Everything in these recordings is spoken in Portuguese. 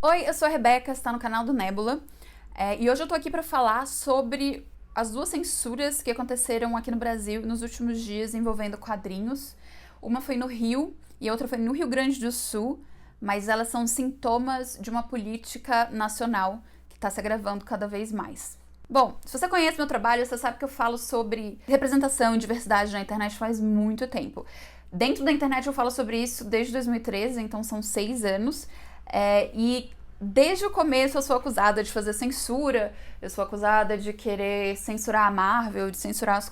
Oi, eu sou a Rebeca, você está no canal do Nebula, e hoje eu tô aqui para falar sobre as duas censuras que aconteceram aqui no Brasil nos últimos dias envolvendo quadrinhos. Uma foi no Rio e a outra foi no Rio Grande do Sul, mas elas são sintomas de uma política nacional que está se agravando cada vez mais. Bom, se você conhece meu trabalho, você sabe que eu falo sobre representação e diversidade na internet faz muito tempo. Dentro da internet eu falo sobre isso desde 2013, então são 6 anos. E desde o começo eu sou acusada de fazer censura, eu sou acusada de querer censurar a Marvel, de censurar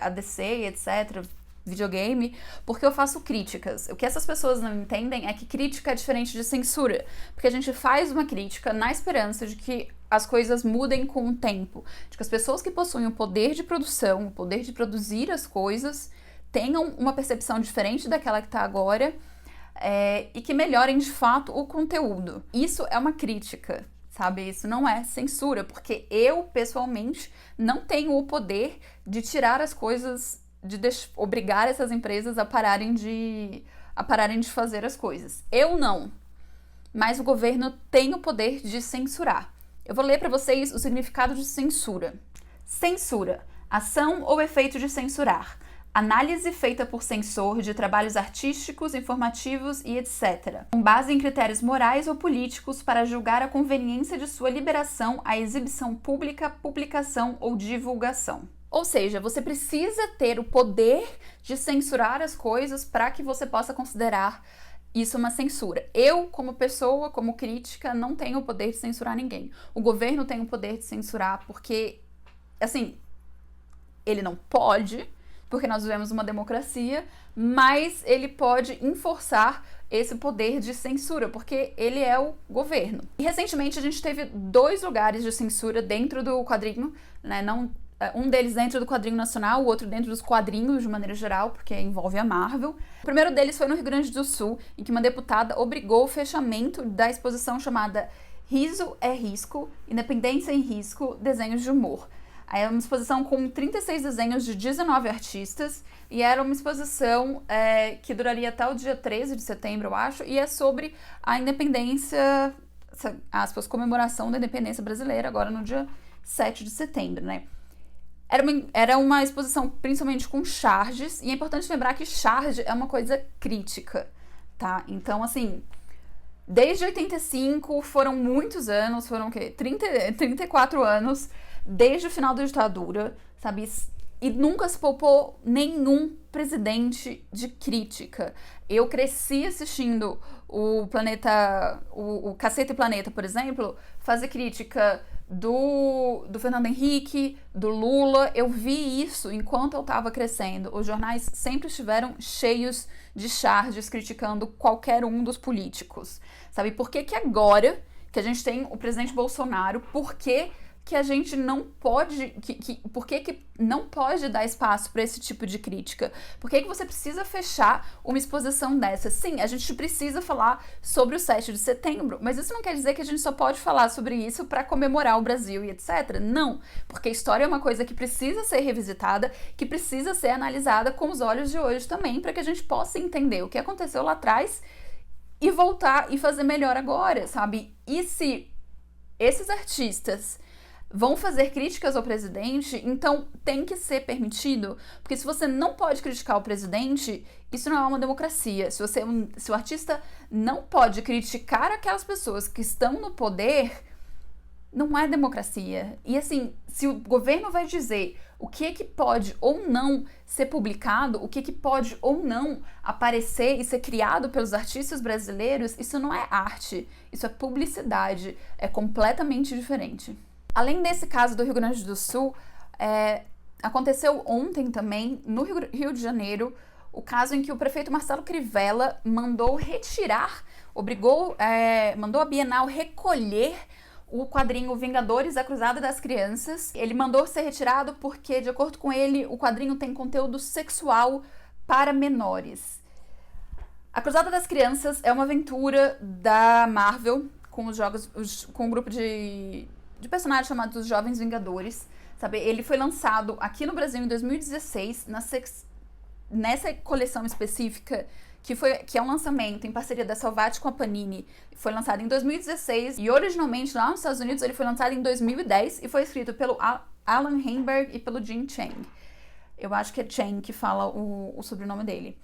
a DC, etc., videogame, porque eu faço críticas. O que essas pessoas não entendem é que crítica é diferente de censura, porque a gente faz uma crítica na esperança de que as coisas mudem com o tempo, de que as pessoas que possuem o poder de produção, o poder de produzir as coisas, tenham uma percepção diferente daquela que está agora, e que melhorem de fato o conteúdo. Isso é uma crítica, sabe? Isso não é censura, porque eu, pessoalmente, não tenho o poder de tirar as coisas, de obrigar essas empresas a pararem de fazer as coisas. Eu não. Mas o governo tem o poder de censurar. Eu vou ler para vocês o significado de censura. Censura: ação ou efeito de censurar. Análise feita por censor de trabalhos artísticos, informativos e etc., com base em critérios morais ou políticos para julgar a conveniência de sua liberação à exibição pública, publicação ou divulgação. Ou seja, você precisa ter o poder de censurar as coisas para que você possa considerar isso uma censura. Eu, como pessoa, como crítica, não tenho o poder de censurar ninguém. O governo tem o poder de censurar porque, assim, ele não pode, porque nós vivemos uma democracia, mas ele pode enforçar esse poder de censura, porque ele é o governo. E recentemente a gente teve 2 lugares de censura dentro do quadrinho, né? Um deles dentro do quadrinho nacional, o outro dentro dos quadrinhos de maneira geral, porque envolve a Marvel. O primeiro deles foi no Rio Grande do Sul, em que uma deputada obrigou o fechamento da exposição chamada Riso é Risco, Independência em Risco, Desenhos de Humor. É uma exposição com 36 desenhos de 19 artistas, e era uma exposição que duraria até o dia 13 de setembro, eu acho, e é sobre a independência, aspas, comemoração da independência brasileira, agora no dia 7 de setembro, né? Era uma exposição principalmente com charges, e é importante lembrar que charge é uma coisa crítica, tá? Então, assim, desde 85 foram muitos anos, foram o quê? 34 anos, desde o final da ditadura, sabe? E nunca se poupou nenhum presidente de crítica. Eu cresci assistindo o Caceta e Planeta, por exemplo, fazer crítica do Fernando Henrique, do Lula. Eu vi isso enquanto eu estava crescendo. Os jornais sempre estiveram cheios de charges criticando qualquer um dos políticos, sabe? Por que agora que a gente tem o presidente Bolsonaro, por que a gente não pode, por que não pode dar espaço para esse tipo de crítica? Por que você precisa fechar uma exposição dessa? Sim, a gente precisa falar sobre o 7 de setembro, mas isso não quer dizer que a gente só pode falar sobre isso para comemorar o Brasil e etc. Não, porque a história é uma coisa que precisa ser revisitada, que precisa ser analisada com os olhos de hoje também, para que a gente possa entender o que aconteceu lá atrás e voltar e fazer melhor agora, sabe? E se esses artistas vão fazer críticas ao presidente, então tem que ser permitido, porque se você não pode criticar o presidente, isso não é uma democracia. Se o artista não pode criticar aquelas pessoas que estão no poder, não é democracia. E assim, se o governo vai dizer o que é que pode ou não ser publicado, o que é que pode ou não aparecer e ser criado pelos artistas brasileiros, isso não é arte, isso é publicidade, é completamente diferente. Além desse caso do Rio Grande do Sul, aconteceu ontem também, no Rio de Janeiro, o caso em que o prefeito Marcelo Crivella mandou mandou a Bienal recolher o quadrinho Vingadores, a Cruzada das Crianças. Ele mandou ser retirado porque, de acordo com ele, o quadrinho tem conteúdo sexual para menores. A Cruzada das Crianças é uma aventura da Marvel com um grupo de personagens chamados Jovens Vingadores, sabe? Ele foi lançado aqui no Brasil em 2016, nessa coleção específica que é um lançamento em parceria da Salvat com a Panini. Foi lançado em 2016 e originalmente lá nos Estados Unidos ele foi lançado em 2010 e foi escrito pelo Alan Heinberg e pelo Jim Chang. Eu acho que é Chang que fala o sobrenome dele.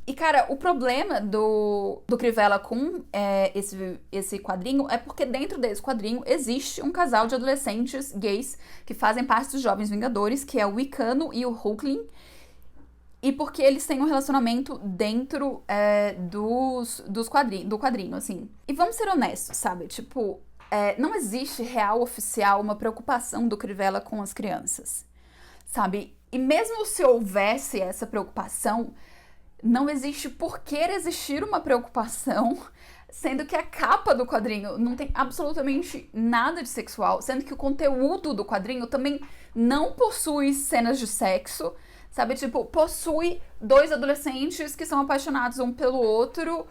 E, cara, o problema do Crivella com esse quadrinho é porque dentro desse quadrinho existe um casal de adolescentes gays que fazem parte dos Jovens Vingadores, que é o Wicano e o Hulkling, e porque eles têm um relacionamento dentro do quadrinho, assim. E vamos ser honestos, sabe? Tipo, não existe real oficial uma preocupação do Crivella com as crianças, sabe? E mesmo se houvesse essa preocupação, não existe por que existir uma preocupação, sendo que a capa do quadrinho não tem absolutamente nada de sexual, sendo que o conteúdo do quadrinho também não possui cenas de sexo, sabe? Tipo, possui dois adolescentes que são apaixonados um pelo outro,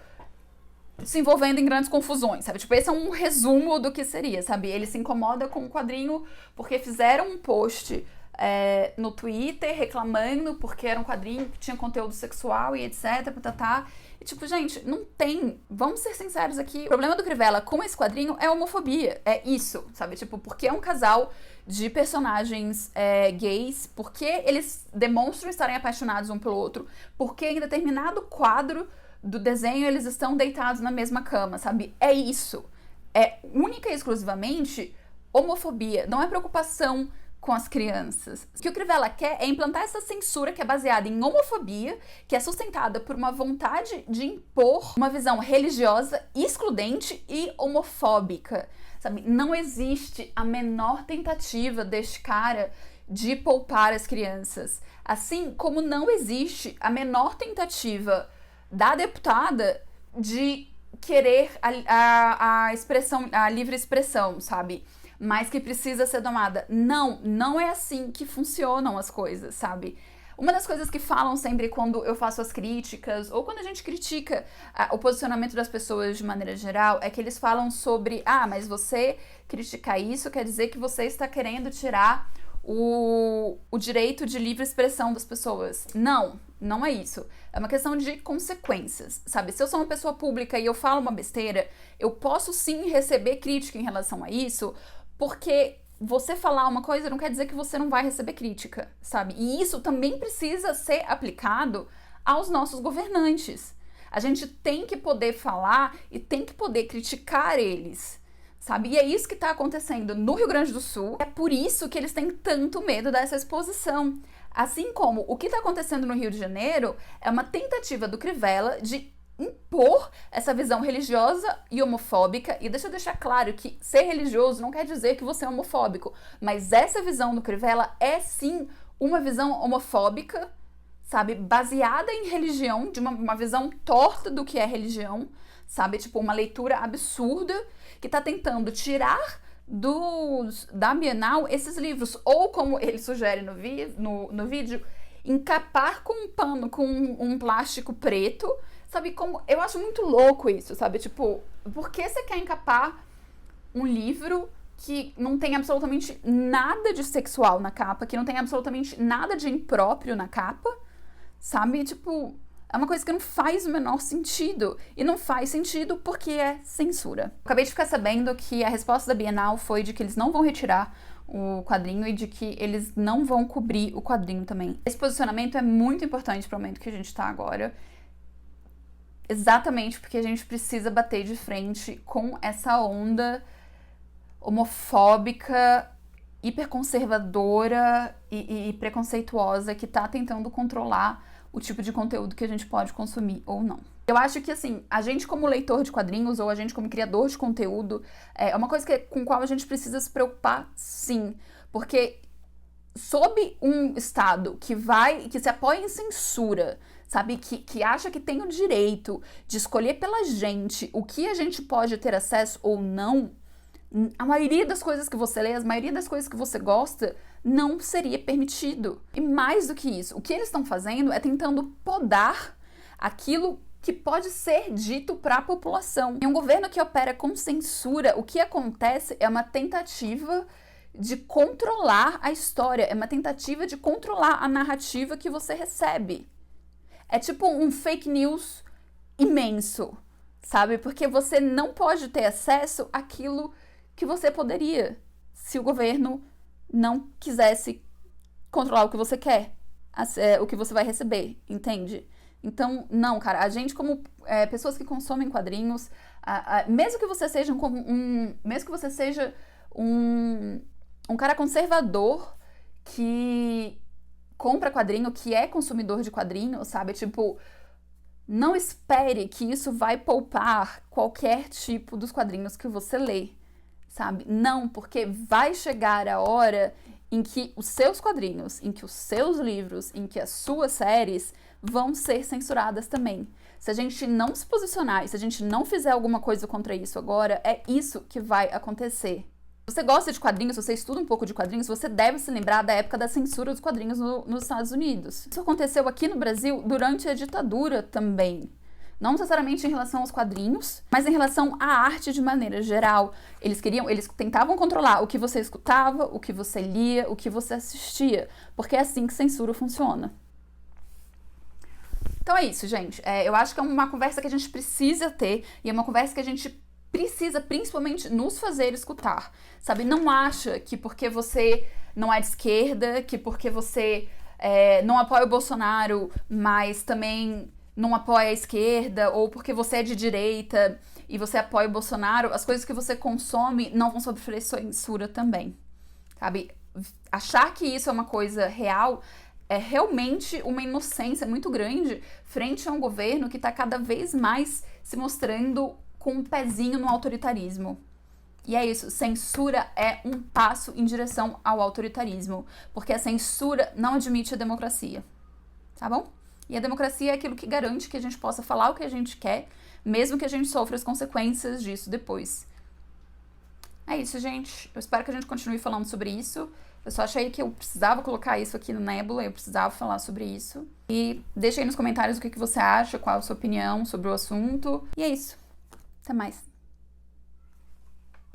se envolvendo em grandes confusões, sabe? Tipo, esse é um resumo do que seria, sabe? Ele se incomoda com o quadrinho porque fizeram um post no Twitter reclamando porque era um quadrinho que tinha conteúdo sexual e etc, patatá. E tipo, gente, não tem, vamos ser sinceros aqui, o problema do Crivella com esse quadrinho é homofobia, é isso, sabe? Tipo, porque é um casal de personagens gays, porque eles demonstram estarem apaixonados um pelo outro, porque em determinado quadro do desenho eles estão deitados na mesma cama, sabe? É isso, é única e exclusivamente homofobia, não é preocupação com as crianças. O que o Crivella quer é implantar essa censura que é baseada em homofobia, que é sustentada por uma vontade de impor uma visão religiosa excludente e homofóbica, sabe? Não existe a menor tentativa deste cara de poupar as crianças, assim como não existe a menor tentativa da deputada de querer a livre expressão, sabe? Mas que precisa ser domada. Não é assim que funcionam as coisas, sabe? Uma das coisas que falam sempre quando eu faço as críticas, ou quando a gente critica o posicionamento das pessoas de maneira geral, é que eles falam sobre, mas você criticar isso quer dizer que você está querendo tirar o direito de livre expressão das pessoas. Não é isso. É uma questão de consequências, sabe? Se eu sou uma pessoa pública e eu falo uma besteira, eu posso sim receber crítica em relação a isso, porque você falar uma coisa não quer dizer que você não vai receber crítica, sabe? E isso também precisa ser aplicado aos nossos governantes. A gente tem que poder falar e tem que poder criticar eles, sabe? E é isso que está acontecendo no Rio Grande do Sul. É por isso que eles têm tanto medo dessa exposição. Assim como o que está acontecendo no Rio de Janeiro é uma tentativa do Crivella de impor essa visão religiosa e homofóbica. E deixa eu deixar claro que ser religioso não quer dizer que você é homofóbico, mas essa visão do Crivella é sim uma visão homofóbica, sabe, baseada em religião, de uma visão torta do que é religião, sabe, tipo uma leitura absurda que tá tentando tirar da Bienal esses livros, ou como ele sugere no vídeo, encapar com um pano, com um plástico preto, sabe, como, eu acho muito louco isso, sabe, tipo, por que você quer encapar um livro que não tem absolutamente nada de sexual na capa, que não tem absolutamente nada de impróprio na capa, sabe, tipo, é uma coisa que não faz o menor sentido, e não faz sentido porque é censura. Acabei de ficar sabendo que a resposta da Bienal foi de que eles não vão retirar o quadrinho e de que eles não vão cobrir o quadrinho também. Esse posicionamento é muito importante para o momento que a gente tá agora, exatamente porque a gente precisa bater de frente com essa onda homofóbica, hiperconservadora e preconceituosa que tá tentando controlar o tipo de conteúdo que a gente pode consumir ou não. Eu acho que, assim, a gente como leitor de quadrinhos ou a gente como criador de conteúdo é uma coisa com a qual a gente precisa se preocupar, sim, porque sob um Estado que se apoia em censura, sabe, que acha que tem o direito de escolher pela gente o que a gente pode ter acesso ou não, a maioria das coisas que você lê, a maioria das coisas que você gosta, não seria permitido. E mais do que isso, o que eles estão fazendo é tentando podar aquilo que pode ser dito para a população. Em um governo que opera com censura, o que acontece é uma tentativa de controlar a história, é uma tentativa de controlar a narrativa que você recebe. é tipo um fake news imenso, sabe? Porque você não pode ter acesso àquilo que você poderia se o governo não quisesse controlar o que você quer, o que você vai receber, entende? Então, não, cara, a gente como pessoas que consomem quadrinhos, mesmo que você seja um cara conservador que compra quadrinho, que é consumidor de quadrinho, sabe? Tipo, não espere que isso vai poupar qualquer tipo dos quadrinhos que você lê, sabe? Não, porque vai chegar a hora em que os seus quadrinhos, em que os seus livros, em que as suas séries vão ser censuradas também. Se a gente não se posicionar e se a gente não fizer alguma coisa contra isso agora, é isso que vai acontecer. Se você gosta de quadrinhos, se você estuda um pouco de quadrinhos, você deve se lembrar da época da censura dos quadrinhos nos Estados Unidos. Isso aconteceu aqui no Brasil durante a ditadura também. Não necessariamente em relação aos quadrinhos, mas em relação à arte de maneira geral. Eles tentavam controlar o que você escutava, o que você lia, o que você assistia, porque é assim que censura funciona. Então é isso, gente. Eu acho que é uma conversa que a gente precisa ter e é uma conversa que a gente precisa principalmente nos fazer escutar, sabe? Não acha que porque você não é de esquerda, que porque você não apoia o Bolsonaro, mas também não apoia a esquerda, ou porque você é de direita e você apoia o Bolsonaro, as coisas que você consome não vão sofrer censura também, sabe? Achar que isso é uma coisa real é realmente uma inocência muito grande frente a um governo que está cada vez mais se mostrando com um pezinho no autoritarismo. E é isso, censura é um passo em direção ao autoritarismo, porque a censura não admite a democracia, tá bom? E a democracia é aquilo que garante que a gente possa falar o que a gente quer, mesmo que a gente sofra as consequências disso depois. É isso, gente. Eu espero que a gente continue falando sobre isso. Eu só achei que eu precisava colocar isso aqui no Nebula, eu precisava falar sobre isso. E deixa aí nos comentários o que você acha, qual a sua opinião sobre o assunto. E é isso. Até mais.